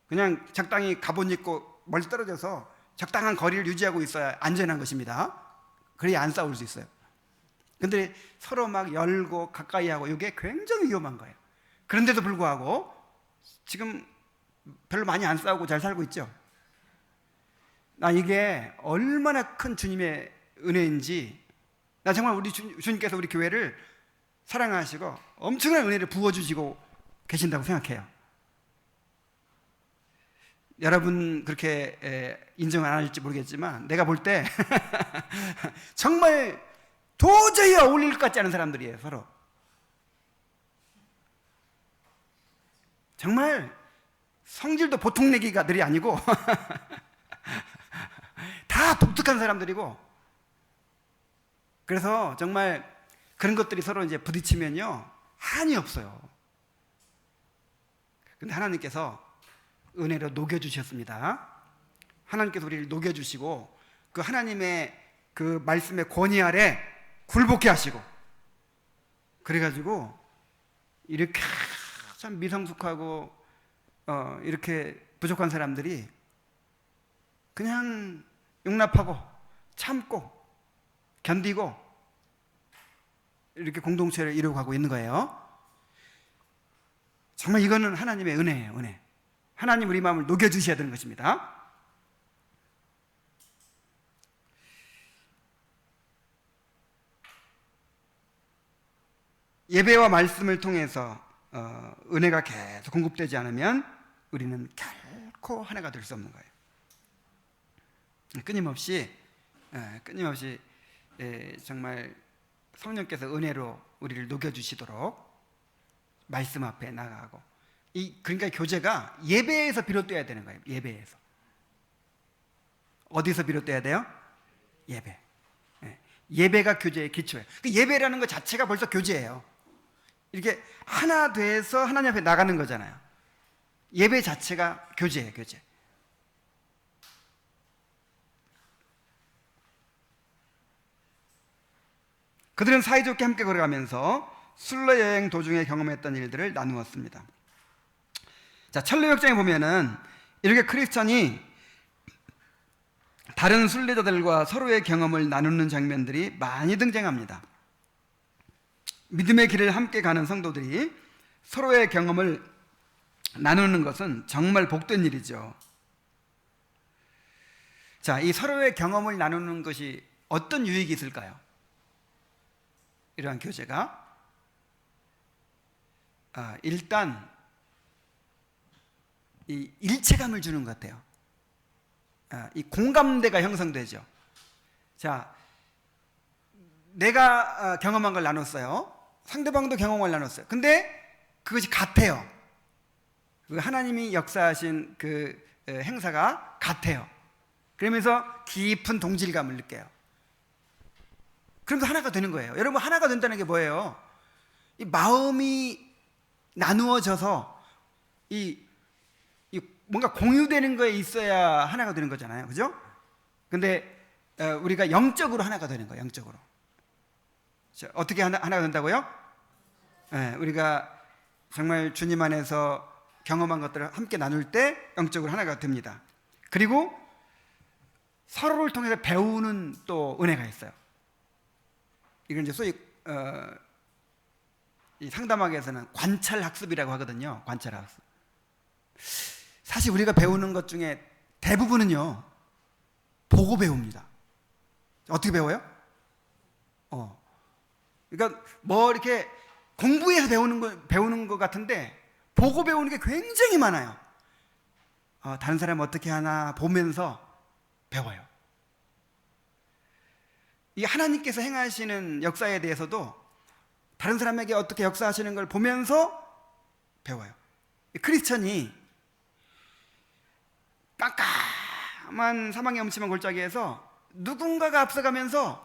그냥 적당히 가본 입고 멀리 떨어져서 적당한 거리를 유지하고 있어야 안전한 것입니다. 그래야 안 싸울 수 있어요. 근데 서로 막 열고 가까이 하고 이게 굉장히 위험한 거예요. 그런데도 불구하고 지금 별로 많이 안 싸우고 잘 살고 있죠. 나 이게 얼마나 큰 주님의 은혜인지, 나 정말 우리 주님께서 우리 교회를 사랑하시고 엄청난 은혜를 부어주시고 계신다고 생각해요. 여러분 그렇게 인정 안 할지 모르겠지만 내가 볼 때 정말 도저히 어울릴 것 같지 않은 사람들이에요. 서로 정말 성질도 보통 내기가들이 아니고 다 독특한 사람들이고, 그래서 정말 그런 것들이 서로 이제 부딪히면요 한이 없어요. 근데 하나님께서 은혜로 녹여주셨습니다. 하나님께서 우리를 녹여주시고 그 하나님의 그 말씀의 권위 아래 굴복해 하시고, 그래가지고 이렇게 참 미성숙하고 이렇게 부족한 사람들이 그냥 용납하고 참고 견디고 이렇게 공동체를 이루고 가고 있는 거예요. 정말 이거는 하나님의 은혜예요. 은혜. 하나님 우리 마음을 녹여주셔야 되는 것입니다. 예배와 말씀을 통해서 은혜가 계속 공급되지 않으면 우리는 결코 하나가 될 수 없는 거예요. 끊임없이 정말 성령께서 은혜로 우리를 녹여주시도록 말씀 앞에 나가고, 그러니까 교제가 예배에서 비롯돼야 되는 거예요. 예배에서. 어디서 비롯돼야 돼요? 예배. 예배가 교제의 기초예요. 그 예배라는 것 자체가 벌써 교제예요. 이렇게 하나 돼서 하나님 앞에 나가는 거잖아요. 예배 자체가 교제예요. 교제. 그들은 사이좋게 함께 걸어가면서 순례 여행 도중에 경험했던 일들을 나누었습니다. 자, 철로역정에 보면은 이렇게 크리스천이 다른 순례자들과 서로의 경험을 나누는 장면들이 많이 등장합니다. 믿음의 길을 함께 가는 성도들이 서로의 경험을 나누는 것은 정말 복된 일이죠. 자, 이 서로의 경험을 나누는 것이 어떤 유익이 있을까요? 이러한 교제가 일단 이 일체감을 주는 것 같아요. 이 공감대가 형성되죠. 자, 내가 경험한 걸 나눴어요. 상대방도 경험을 나눴어요. 근데 그것이 같아요. 하나님이 역사하신 그 행사가 같아요. 그러면서 깊은 동질감을 느껴요. 그러면서 하나가 되는 거예요. 여러분, 하나가 된다는 게 뭐예요? 이 마음이 나누어져서 이 뭔가 공유되는 거에 있어야 하나가 되는 거잖아요. 그죠? 근데 우리가 영적으로 하나가 되는 거예요. 영적으로. 자, 어떻게 하나가 된다고요? 우리가 정말 주님 안에서 경험한 것들을 함께 나눌 때 영적으로 하나가 됩니다. 그리고 서로를 통해서 배우는 또 은혜가 있어요. 이걸 이제 소위 이 상담학에서는 관찰학습이라고 하거든요. 관찰학습. 사실 우리가 배우는 것 중에 대부분은요 보고 배웁니다. 어떻게 배워요? 그러니까 뭐 이렇게 공부해서 배우는 것 같은데 보고 배우는 게 굉장히 많아요. 다른 사람 어떻게 하나 보면서 배워요. 이 하나님께서 행하시는 역사에 대해서도 다른 사람에게 어떻게 역사하시는 걸 보면서 배워요. 크리스천이 깜깜한 사망의 엄침한 골짜기에서 누군가가 앞서가면서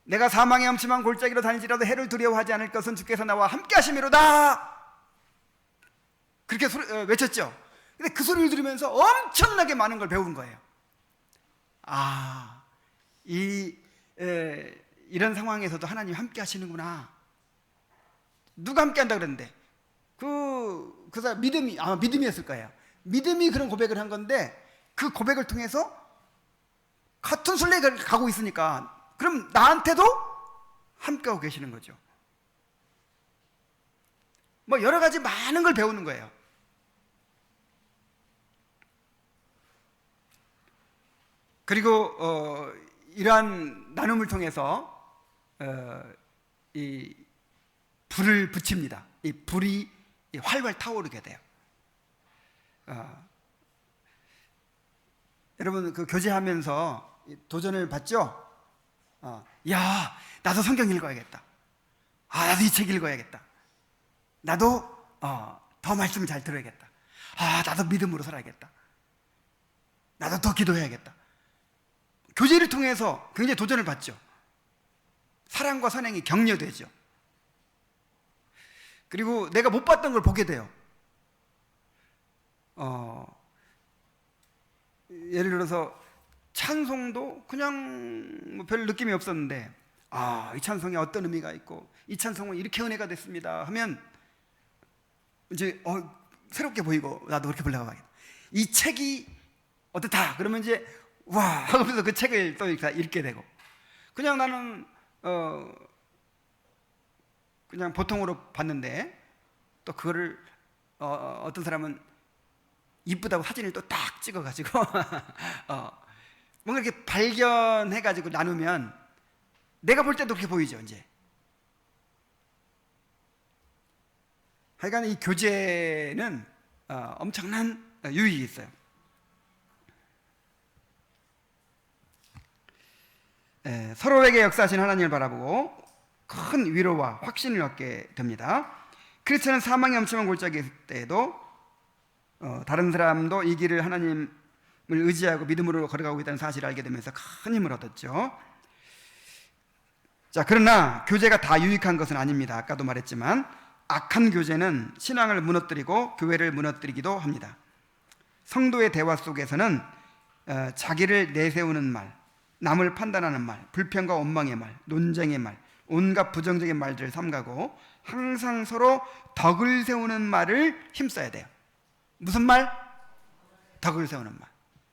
내가 사망의 엄침한 골짜기로 다니지라도 해를 두려워하지 않을 것은 주께서 나와 함께 하심이로다, 그렇게 외쳤죠. 근데 그 소리를 들으면서 엄청나게 많은 걸 배운 거예요. 이런 상황에서도 하나님 함께 하시는구나. 누가 함께 한다 그랬는데 그 사람 믿음이었을 거예요. 믿음이 그런 고백을 한 건데 그 고백을 통해서 같은 순례를 가고 있으니까 그럼 나한테도 함께하고 계시는 거죠. 뭐 여러 가지 많은 걸 배우는 거예요. 그리고 이러한 나눔을 통해서 이 불을 붙입니다. 이 불이 활활 타오르게 돼요. 여러분 그 교제하면서 도전을 받죠? 야, 나도 성경 읽어야겠다. 나도 이 책 읽어야겠다. 나도 더 말씀을 잘 들어야겠다. 나도 믿음으로 살아야겠다. 나도 더 기도해야겠다. 교제를 통해서 굉장히 도전을 받죠. 사랑과 선행이 격려되죠. 그리고 내가 못 봤던 걸 보게 돼요. 예를 들어서 찬송도 그냥 뭐 별 느낌이 없었는데 이 찬송에 어떤 의미가 있고 이 찬송은 이렇게 은혜가 됐습니다 하면 이제 새롭게 보이고 나도 그렇게 보려고 하겠다. 이 책이 어떻다 그러면 이제 와 하면서 그 책을 또 읽게 되고, 그냥 나는 그냥 보통으로 봤는데 또 그거를 어떤 사람은 이쁘다고 사진을 또 딱 찍어가지고 뭔가 이렇게 발견해가지고 나누면 내가 볼 때도 그렇게 보이죠. 이제 하여간 이 교제는 엄청난 유익이 있어요. 서로에게 역사하신 하나님을 바라보고 큰 위로와 확신을 얻게 됩니다. 크리스천은 사망의 엄청난 골짜기 있을 때에도 다른 사람도 이 길을 하나님을 의지하고 믿음으로 걸어가고 있다는 사실을 알게 되면서 큰 힘을 얻었죠. 자, 그러나 교제가 다 유익한 것은 아닙니다. 아까도 말했지만 악한 교제는 신앙을 무너뜨리고 교회를 무너뜨리기도 합니다. 성도의 대화 속에서는 자기를 내세우는 말, 남을 판단하는 말, 불평과 원망의 말, 논쟁의 말, 온갖 부정적인 말들을 삼가고 항상 서로 덕을 세우는 말을 힘써야 돼요. 무슨 말? 덕을 세우는 말.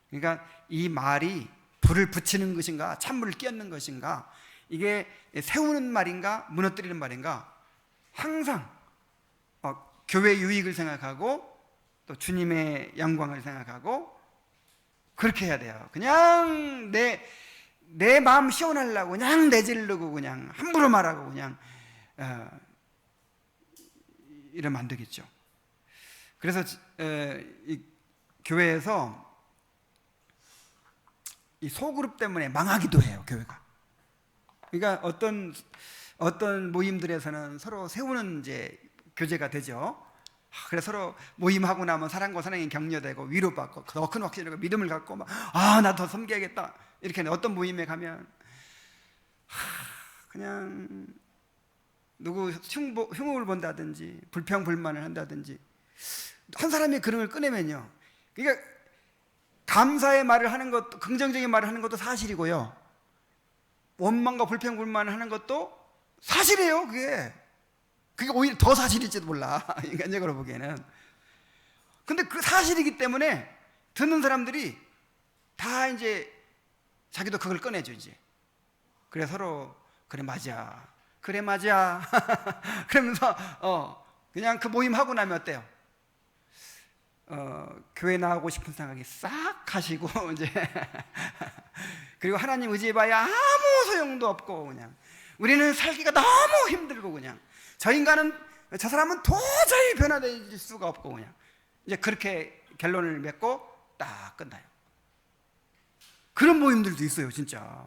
그러니까 이 말이 불을 붙이는 것인가 찬물을 끼얹는 것인가, 이게 세우는 말인가 무너뜨리는 말인가, 항상 교회의 유익을 생각하고 또 주님의 영광을 생각하고 그렇게 해야 돼요. 그냥 내 마음 시원하려고 그냥 내지르고 그냥 함부로 말하고 그냥 이러면 안 되겠죠. 그래서 이 교회에서 이 소그룹 때문에 망하기도 해요, 교회가. 그러니까 어떤 모임들에서는 서로 세우는 이제 교제가 되죠. 그래서 서로 모임하고 나면 사랑과 사랑이 격려되고 위로받고 더 큰 확신을 갖고 믿음을 갖고 나 더 섬겨야겠다 이렇게. 어떤 모임에 가면 그냥 누구 흉을 본다든지 불평불만을 한다든지 한 사람이 그런 걸 꺼내면요, 그러니까 감사의 말을 하는 것도, 긍정적인 말을 하는 것도 사실이고요, 원망과 불평불만을 하는 것도 사실이에요. 그게 오히려 더 사실일지도 몰라, 인간적으로 보기에는. 근데 그 사실이기 때문에 듣는 사람들이 다 이제 자기도 그걸 꺼내죠. 이제 그래 서로 그래 맞아 그러면서 그냥 그 모임 하고 나면 어때요? 교회 나가고 싶은 생각이 싹 가시고 이제 그리고 하나님 의지해봐야 아무 소용도 없고 그냥 우리는 살기가 너무 힘들고 그냥 저 사람은 도저히 변화될 수가 없고 그냥 이제 그렇게 결론을 맺고 딱 끝나요. 그런 모임들도 있어요, 진짜.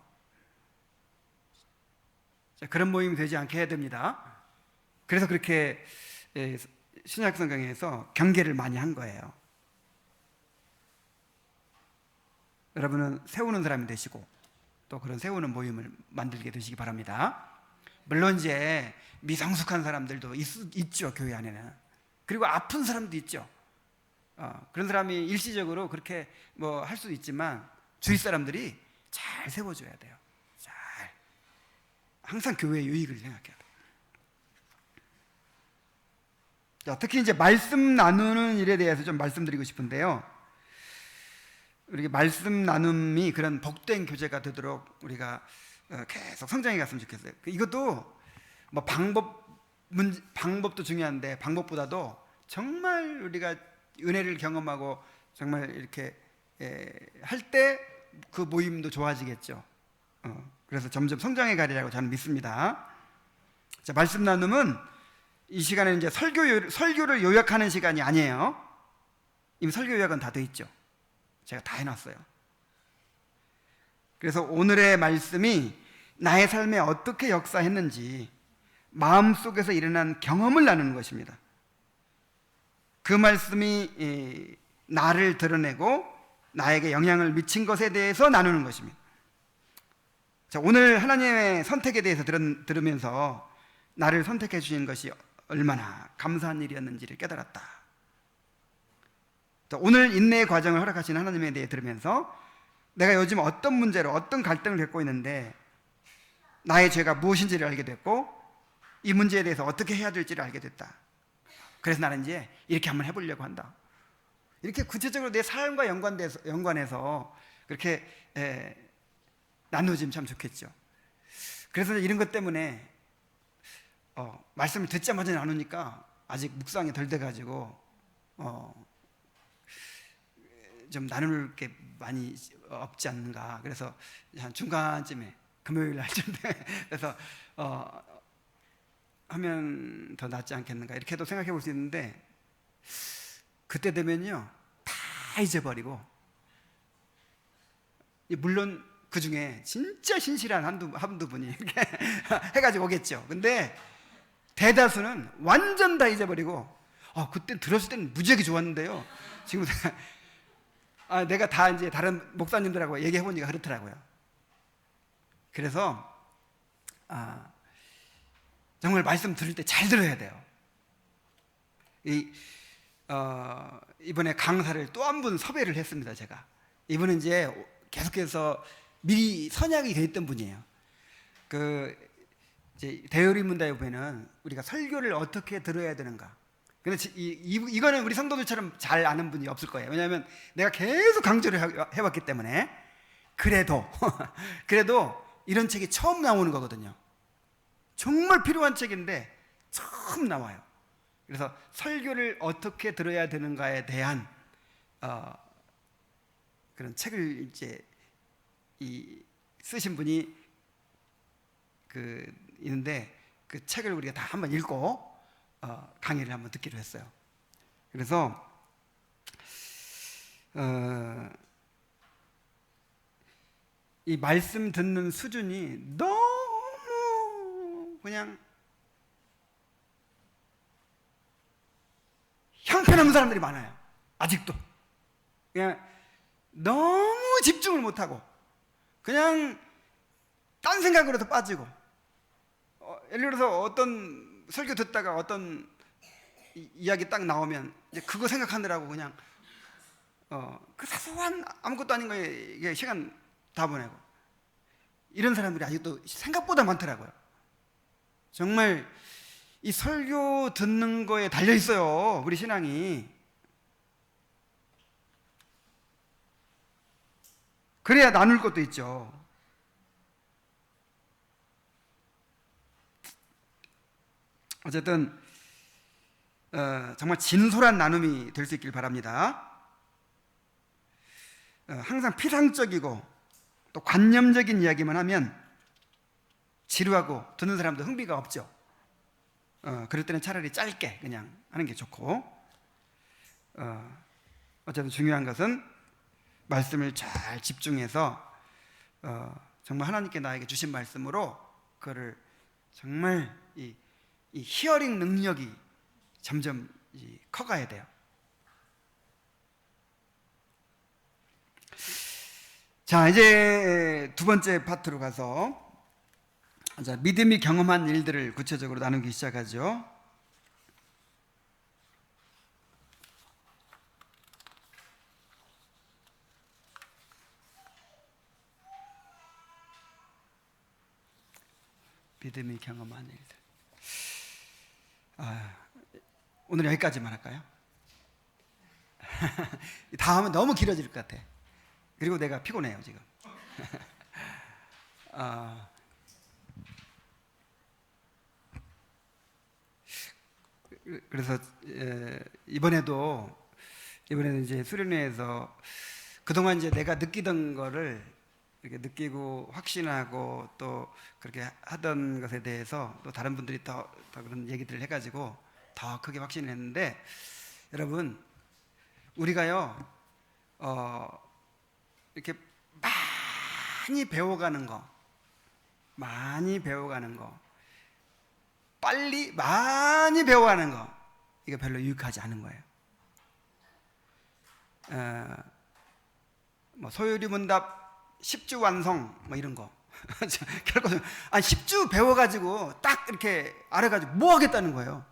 그런 모임이 되지 않게 해야 됩니다. 그래서 그렇게 신약 성경에서 경계를 많이 한 거예요. 여러분은 세우는 사람이 되시고 또 그런 세우는 모임을 만들게 되시기 바랍니다. 물론 이제 미성숙한 사람들도 있죠, 교회 안에는. 그리고 아픈 사람도 있죠. 그런 사람이 일시적으로 그렇게 뭐 할 수도 있지만 주위 사람들이 잘 세워줘야 돼요. 항상 교회의 유익을 생각해야 돼요. 자, 특히 이제 말씀 나누는 일에 대해서 좀 말씀드리고 싶은데요. 우리 말씀 나눔이 그런 복된 교제가 되도록 우리가 계속 성장해 갔으면 좋겠어요. 이것도 뭐 방법도 중요한데 방법보다도 정말 우리가 은혜를 경험하고 정말 이렇게 할 때 그 모임도 좋아지겠죠. 그래서 점점 성장해 가리라고 저는 믿습니다. 자, 말씀 나눔은 이 시간에 이제 설교를 요약하는 시간이 아니에요. 이미 설교 요약은 다 돼 있죠. 제가 다 해놨어요. 그래서 오늘의 말씀이 나의 삶에 어떻게 역사했는지 마음속에서 일어난 경험을 나누는 것입니다. 그 말씀이 나를 드러내고 나에게 영향을 미친 것에 대해서 나누는 것입니다. 자, 오늘 하나님의 선택에 대해서 들으면서 나를 선택해 주신 것이 얼마나 감사한 일이었는지를 깨달았다. 오늘 인내의 과정을 허락하신 하나님에 대해 들으면서 내가 요즘 어떤 문제로 어떤 갈등을 겪고 있는데 나의 죄가 무엇인지를 알게 됐고 이 문제에 대해서 어떻게 해야 될지를 알게 됐다. 그래서 나는 이제 이렇게 한번 해보려고 한다. 이렇게 구체적으로 내 삶과 연관해서 그렇게 나누어지면 참 좋겠죠. 그래서 이런 것 때문에 말씀을 듣자마자 나누니까 아직 묵상이 덜 돼가지고 좀 나눌 게 많이 없지 않는가. 그래서 한 중간쯤에 금요일 날쯤에 그래서 하면 더 낫지 않겠는가 이렇게도 생각해 볼 수 있는데 그때 되면요 다 잊어버리고 물론 그 중에 진짜 신실한 한두 분이 이렇게 해가지고 오겠죠. 근데 대다수는 완전 다 잊어버리고 그때 들었을 때는 무지하게 좋았는데요. 지금 내가 다 이제 다른 목사님들하고 얘기해 보니까 그렇더라고요. 그래서 정말 말씀 들을 때 잘 들어야 돼요. 이번에 강사를 또 한 분 섭외를 했습니다. 제가 이분은 이제 계속해서 미리 선약이 돼 있던 분이에요. 이제 대의문다에 보면은 우리가 설교를 어떻게 들어야 되는가. 근데 이거는 우리 성도들처럼 잘 아는 분이 없을 거예요. 왜냐하면 내가 계속 강조를 해왔기 때문에. 그래도 이런 책이 처음 나오는 거거든요. 정말 필요한 책인데 처음 나와요. 그래서 설교를 어떻게 들어야 되는가에 대한 그런 책을 이제 쓰신 분이 있는데 그 책을 우리가 다 한번 읽고 강의를 한번 듣기로 했어요. 그래서 이 말씀 듣는 수준이 너무 그냥 형편없는 사람들이 많아요. 아직도 그냥 너무 집중을 못하고 그냥 딴 생각으로도 빠지고 예를 들어서 어떤 설교 듣다가 어떤 이야기 딱 나오면 이제 그거 생각하느라고 그냥 그 사소한 아무것도 아닌 거에 이게 시간 다 보내고 이런 사람들이 아직도 생각보다 많더라고요. 정말 이 설교 듣는 거에 달려 있어요. 우리 신앙이. 그래야 나눌 것도 있죠. 어쨌든 정말 진솔한 나눔이 될 수 있길 바랍니다. 항상 피상적이고 또 관념적인 이야기만 하면 지루하고 듣는 사람도 흥미가 없죠. 그럴 때는 차라리 짧게 그냥 하는 게 좋고 어쨌든 중요한 것은 말씀을 잘 집중해서 정말 하나님께 나에게 주신 말씀으로 그거를 정말 이 히어링 능력이 점점 커가야 돼요. 자, 이제 두 번째 파트로 가서 믿음이 경험한 일들을 구체적으로 나누기 시작하죠. 믿음이 경험한 일들. 오늘 여기까지만 할까요? 다음은 너무 길어질 것 같아. 그리고 내가 피곤해요 지금. 아, 그래서 이번에도 이제 수련회에서 그동안 이제 내가 느끼던 거를 이렇게 느끼고 확신하고 또 그렇게 하던 것에 대해서 또 다른 분들이 더 그런 얘기들을 해가지고 더 크게 확신을 했는데, 여러분 우리가요 이렇게 많이 배워가는 거, 빨리 많이 배워가는 거, 이거 별로 유익하지 않은 거예요. 뭐 소요리 문답 10주 완성 뭐 이런 거 결국 10주 배워가지고 딱 이렇게 알아가지고 뭐 하겠다는 거예요.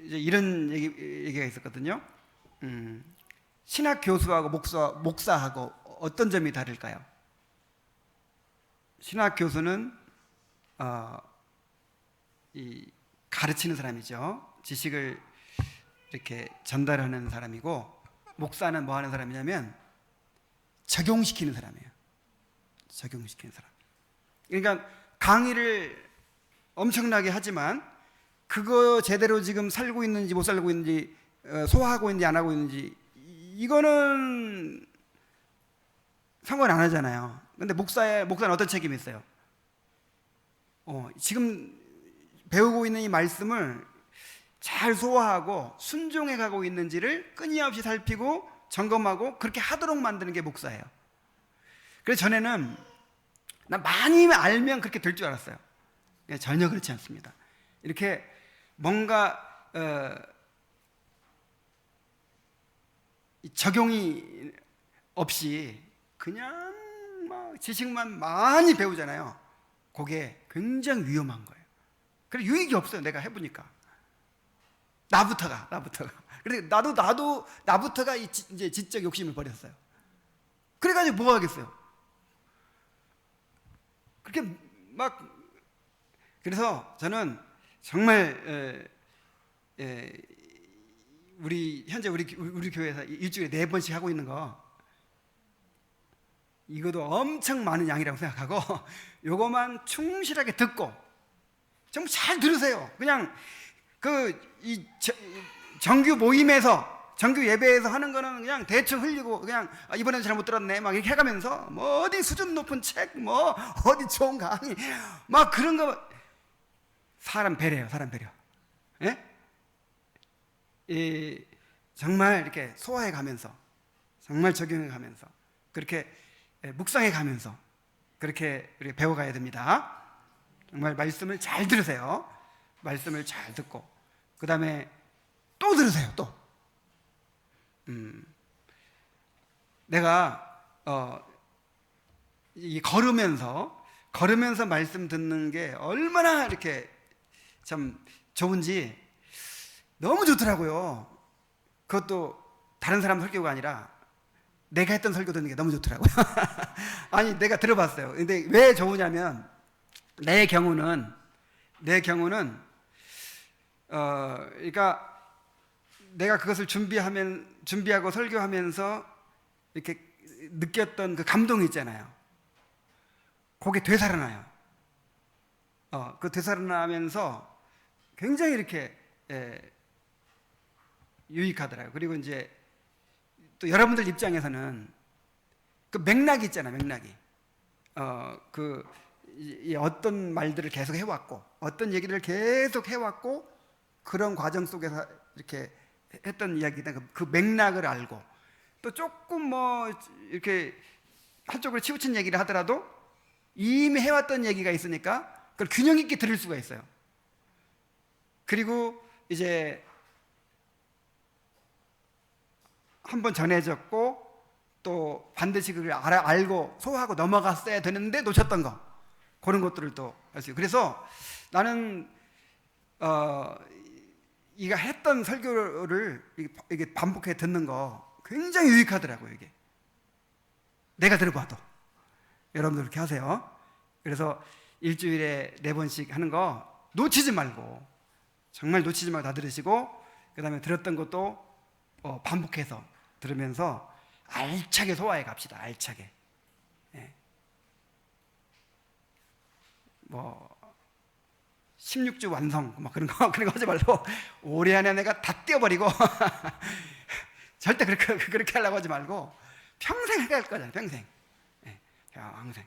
이제 이런 얘기가 있었거든요. 신학 교수하고 목사하고 어떤 점이 다를까요? 신학 교수는 이 가르치는 사람이죠. 지식을 이렇게 전달하는 사람이고, 목사는 뭐 하는 사람이냐면 적용시키는 사람이에요. 적용시키는 사람. 그러니까 강의를 엄청나게 하지만 그거 제대로 지금 살고 있는지 못 살고 있는지, 소화하고 있는지 안 하고 있는지, 이거는 상관 안 하잖아요. 근데 목사는 어떤 책임이 있어요? 지금 배우고 있는 이 말씀을 잘 소화하고 순종해 가고 있는지를 끊임없이 살피고 점검하고 그렇게 하도록 만드는 게 목사예요. 그래서 전에는 나 많이 알면 그렇게 될 줄 알았어요. 전혀 그렇지 않습니다. 이렇게 뭔가 적용이 없이 그냥 막 지식만 많이 배우잖아요. 그게 굉장히 위험한 거예요. 그래서 유익이 없어요. 내가 해보니까. 나부터가. 그래서 나부터가 이제 지적 욕심을 버렸어요. 그래가지고 뭐 하겠어요? 그렇게 막. 그래서 저는 정말 현재 우리 교회에서 일주일에 4번씩 하고 있는 거, 이것도 엄청 많은 양이라고 생각하고 요거만 충실하게 듣고 좀 잘 들으세요. 그냥 정규 모임에서, 정규 예배에서 하는 거는 그냥 대충 흘리고 그냥 이번에는 잘못 들었네 막 이렇게 해가면서 뭐 어디 수준 높은 책, 뭐 어디 좋은 강의 막 그런 거. 사람 배려요. 사람 배려. 예? 정말 이렇게 소화해 가면서, 정말 적용해 가면서, 그렇게 묵상해 가면서 그렇게 배워가야 됩니다. 정말 말씀을 잘 들으세요. 말씀을 잘 듣고 그 다음에 또 들으세요. 또 내가 걸으면서 말씀 듣는 게 얼마나 이렇게 참 좋은지 너무 좋더라고요. 그것도 다른 사람 설교가 아니라 내가 했던 설교 듣는 게 너무 좋더라고요. 아니, 내가 들어봤어요. 근데 왜 좋으냐면 내 경우는 그러니까 내가 그것을 준비하고 설교하면서 이렇게 느꼈던 그 감동이 있잖아요. 그게 되살아나요. 그 되살아나면서 굉장히 이렇게 유익하더라고요. 그리고 이제 또 여러분들 입장에서는 그 맥락이 있잖아요. 맥락이 이 어떤 말들을 계속 해왔고 어떤 얘기를 계속 해왔고 그런 과정 속에서 이렇게 했던 이야기다. 그 맥락을 알고 또 조금 뭐 이렇게 한쪽으로 치우친 얘기를 하더라도 이미 해왔던 얘기가 있으니까 그걸 균형 있게 들을 수가 있어요. 그리고 이제 한번 전해졌고 또 반드시 그걸 알고 소화하고 넘어갔어야 되는데 놓쳤던 거, 그런 것들을 또 할 수 있어요. 그래서 나는 이가 했던 설교를 이게 반복해 듣는 거 굉장히 유익하더라고요. 이게 내가 들어봐도. 여러분들 그렇게 하세요. 그래서 일주일에 4번씩 하는 거 놓치지 말고, 정말 놓치지 말고 다 들으시고, 그 다음에 들었던 것도 반복해서 들으면서 알차게 소화해 갑시다. 알차게. 예. 뭐 16주 완성 막 그런 거 하지 말고 올해 안에 내가 다 떼어버리고 절대 그렇게 하려고 하지 말고 평생 해갈 거잖아요. 평생. 예. 평생.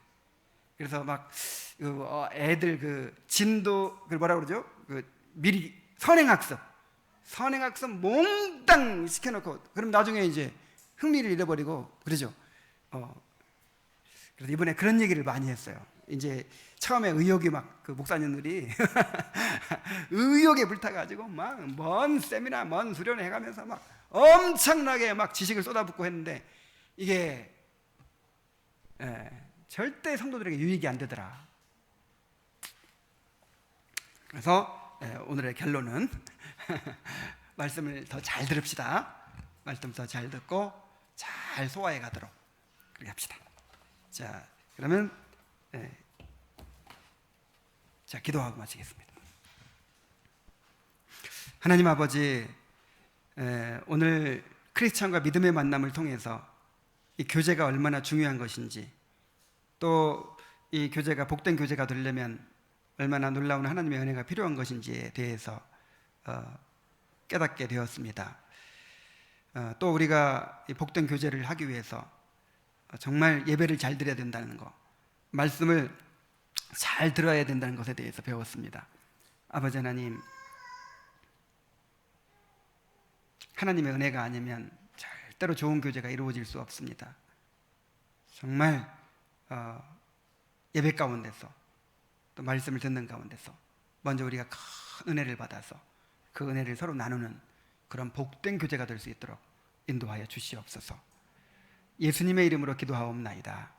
그래서 막 애들 그 진도 그 뭐라 그러죠? 그 미리 선행학습 몽땅 시켜놓고 그럼 나중에 이제 흥미를 잃어버리고 그러죠. 그래서 이번에 그런 얘기를 많이 했어요. 이제 처음에 의욕이 막 그 목사님들이 의욕에 불타가지고 막 먼 세미나 먼 수련회 해가면서 막 엄청나게 막 지식을 쏟아붓고 했는데 이게 절대 성도들에게 유익이 안 되더라. 그래서 오늘의 결론은 말씀을 더 잘 들읍시다. 말씀 더 잘 듣고 잘 소화해 가도록 그렇게 합시다. 자, 그러면 자, 기도하고 마치겠습니다. 하나님 아버지, 오늘 크리스찬과 믿음의 만남을 통해서 이 교제가 얼마나 중요한 것인지, 또 이 교제가 복된 교제가 되려면 얼마나 놀라운 하나님의 은혜가 필요한 것인지에 대해서 깨닫게 되었습니다. 또 우리가 이 복된 교제를 하기 위해서 정말 예배를 잘 드려야 된다는 것, 말씀을 잘 들어야 된다는 것에 대해서 배웠습니다. 아버지 하나님, 하나님의 은혜가 아니면 절대로 좋은 교제가 이루어질 수 없습니다. 정말 예배 가운데서 또 말씀을 듣는 가운데서 먼저 우리가 큰 은혜를 받아서 그 은혜를 서로 나누는 그런 복된 교제가 될 수 있도록 인도하여 주시옵소서. 예수님의 이름으로 기도하옵나이다.